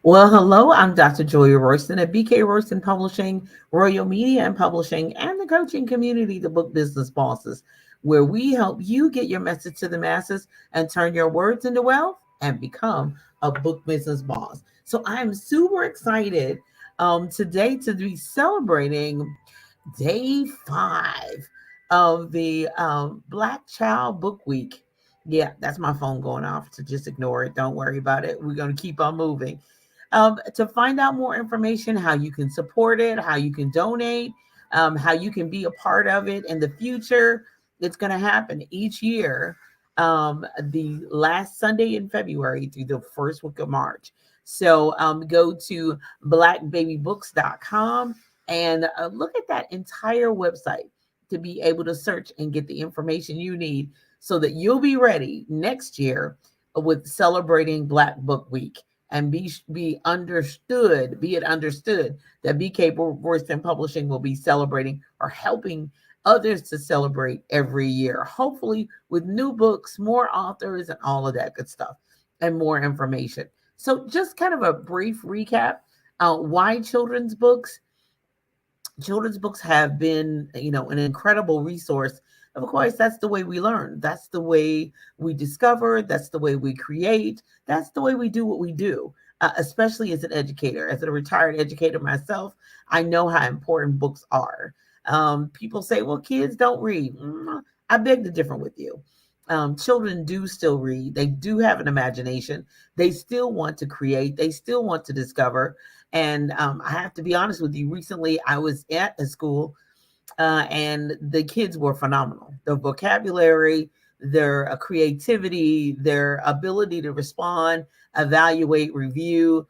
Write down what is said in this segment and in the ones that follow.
Well, hello, I'm Dr. Joy Royston at BK Royston Publishing, Royal Media and Publishing, and the coaching community, the Book Business Bosses, where we help you get your message to the masses and turn your words into wealth and become a book business boss. So I'm super excited today to be celebrating day 5 of the Black Child Book Week. Yeah, that's my phone going off, so just ignore it. Don't worry about it. We're going to keep on moving. To find out more information, how you can support it, how you can donate, how you can be a part of it in the future. It's going to happen each year, the last Sunday in February through the first week of March. So go to blackbabybooks.com and look at that entire website to be able to search and get the information you need so that you'll be ready next year with celebrating Black Book Week and be it understood that BK Royston Publishing will be celebrating or helping others to celebrate every year, hopefully with new books, more authors, and all of that good stuff, and more information. So, just kind of a brief recap: why children's books have been, an incredible resource. Of course, that's the way we learn. That's the way we discover. That's the way we create. That's the way we do what we do, especially as an educator. As a retired educator myself, I know how important books are. People say, well, kids don't read. I beg to differ with you. Children do still read. They do have an imagination. They still want to create. They still want to discover. And I have to be honest with you, recently I was at a school and the kids were phenomenal. Their vocabulary, their creativity, their ability to respond, evaluate, review,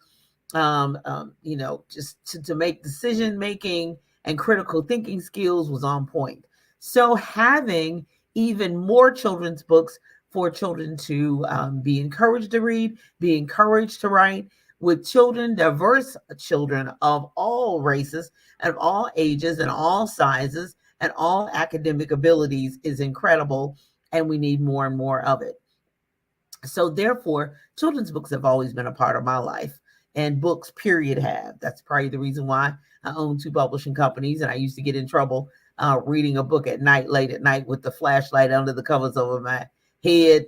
just to make decision making and critical thinking skills was on point. So having even more children's books for children to be encouraged to read, be encouraged to write, with children, diverse children of all races and of all ages and all sizes and all academic abilities is incredible. And we need more and more of it. So therefore, children's books have always been a part of my life, and books, period, have. That's probably the reason why I own 2 publishing companies, and I used to get in trouble reading a book at night, late at night, with the flashlight under the covers over my head.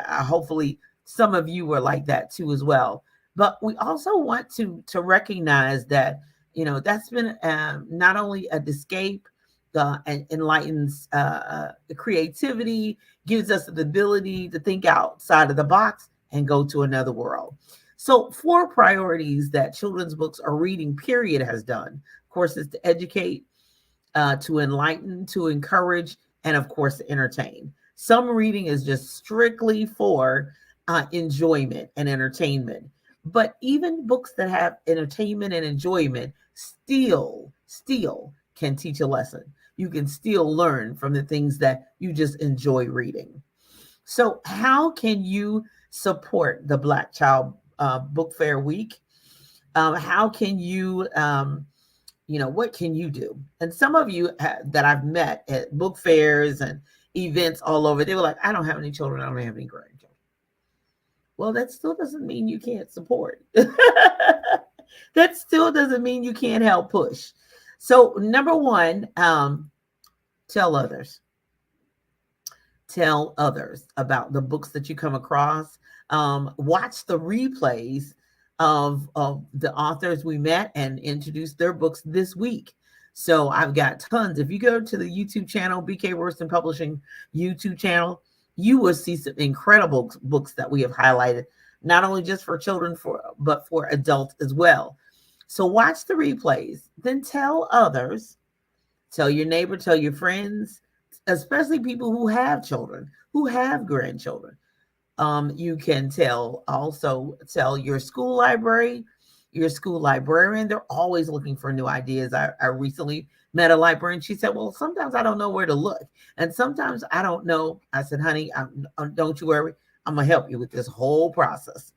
Hopefully some of you were like that too as well. But we also want to recognize that that's been not only an escape, and enlightens creativity, gives us the ability to think outside of the box and go to another world. So 4 priorities that children's books or reading, period, has done, of course, is to educate, to enlighten, to encourage, and of course, to entertain. Some reading is just strictly for enjoyment and entertainment. But even books that have entertainment and enjoyment still can teach a lesson. You can still learn from the things that you just enjoy reading. So how can you support the Black Child Book Fair Week? How can you, what can you do? And some of you that I've met at book fairs and events all over, they were like, I don't have any children. I don't have any grandchildren. Well, that still doesn't mean you can't support. That still doesn't mean you can't help push. So number 1, tell others. Tell others about the books that you come across. Watch the replays of the authors we met and introduced their books this week. So I've got tons. If you go to the YouTube channel, BK Royston Publishing YouTube channel, you will see some incredible books that we have highlighted, not only just for children, but for adults as well. So watch the replays, then tell others, tell your neighbor, tell your friends, especially people who have children, who have grandchildren. You can tell your school library, your school librarian. They're always looking for new ideas. I recently met a librarian. She said, well, sometimes I don't know where to look. And sometimes I don't know. I said, honey, don't you worry. I'm going to help you with this whole process.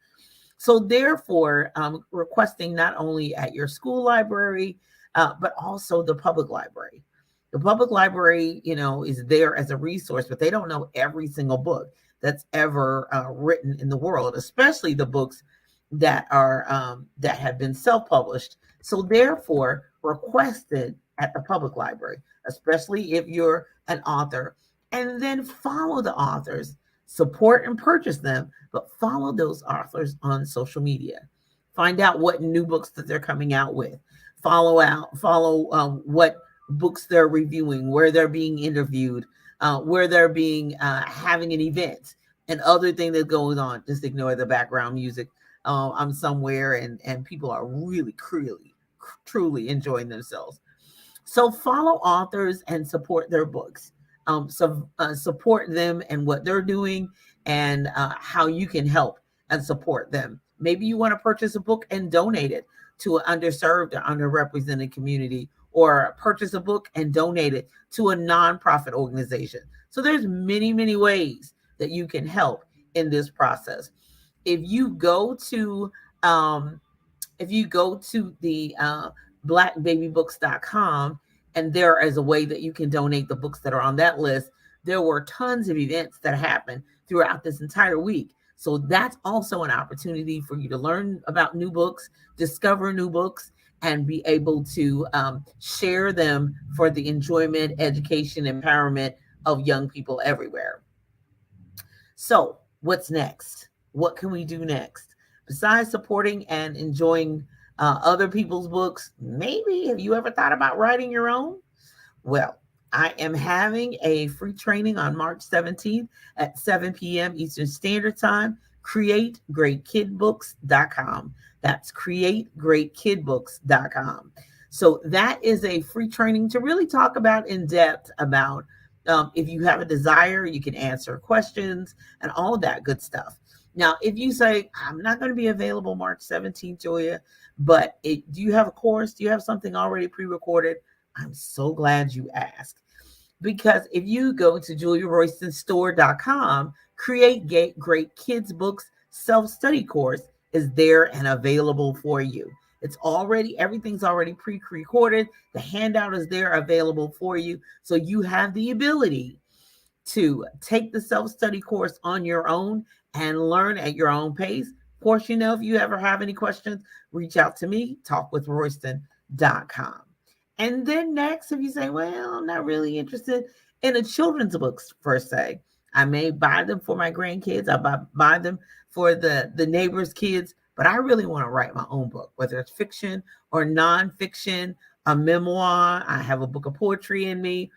So therefore, requesting not only at your school library, but also the public library. The public library, is there as a resource, but they don't know every single book that's ever written in the world, especially the books that have been self-published. So therefore, requested at the public library, especially if you're an author, and then follow the authors, support and purchase them, but follow those authors on social media. Find out what new books that they're coming out with. Follow what books they're reviewing, where they're being interviewed, where they're being having an event, and other thing that goes on. Just ignore the background music. I'm somewhere and people are really, truly enjoying themselves. So follow authors and support their books. Support them and what they're doing, and how you can help and support them. Maybe you want to purchase a book and donate it to an underserved or underrepresented community, or purchase a book and donate it to a nonprofit organization. So there's many ways that you can help in this process. If you go to um, the blackbabybooks.com, and there is a way that you can donate the books that are on that list. There were tons of events that happened throughout this entire week. So that's also an opportunity for you to learn about new books, discover new books, and be able to share them for the enjoyment, education, empowerment of young people everywhere. So, what's next? What can we do next? Besides supporting and enjoying other people's books, maybe have you ever thought about writing your own? Well, I am having a free training on March 17th at 7 p.m. Eastern Standard Time. CreateGreatKidBooks.com. That's CreateGreatKidBooks.com. So that is a free training to really talk about in depth about if you have a desire, you can answer questions and all of that good stuff. Now, if you say, I'm not going to be available March 17th, Joya, but do you have a course? Do you have something already pre-recorded? I'm so glad you asked. Because if you go to JuliaRoystonStore.com, Create Great Kids Books self-study course is there and available for you. Everything's already pre-recorded. The handout is there available for you. So you have the ability to take the self-study course on your own and learn at your own pace. Of course, if you ever have any questions, reach out to me, talkwithroyston.com. And then next, if you say, well, I'm not really interested in a children's books per se, I may buy them for my grandkids. I buy them for the neighbors' kids, but I really want to write my own book, whether it's fiction or nonfiction, a memoir. I have a book of poetry in me.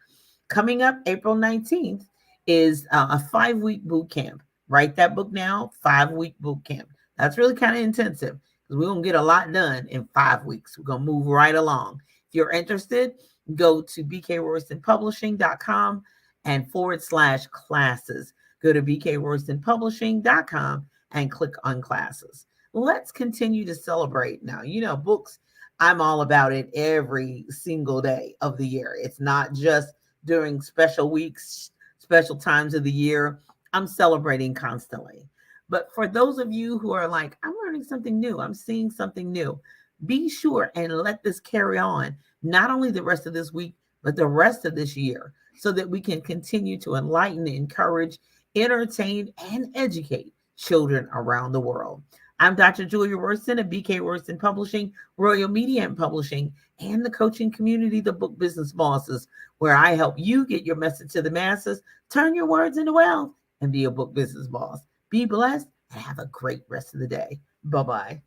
Coming up April 19th is a 5-week boot camp. Write that book now, 5-week boot camp. That's really kind of intensive because we're going to get a lot done in 5 weeks. We're going to move right along. If you're interested, go to bkroystonpublishing.com and /classes. Go to bkroystonpublishing.com and click on classes. Let's continue to celebrate now. Books, I'm all about it every single day of the year. It's not just during special weeks, special times of the year. I'm celebrating constantly. But for those of you who are like, I'm learning something new, I'm seeing something new, be sure and let this carry on, not only the rest of this week, but the rest of this year, so that we can continue to enlighten, encourage, entertain, and educate children around the world. I'm Dr. Julia Royston of BK Royston Publishing, Royal Media and Publishing, and the coaching community, the Book Business Bosses, where I help you get your message to the masses, turn your words into wealth, and be a book business boss. Be blessed and have a great rest of the day. Bye-bye.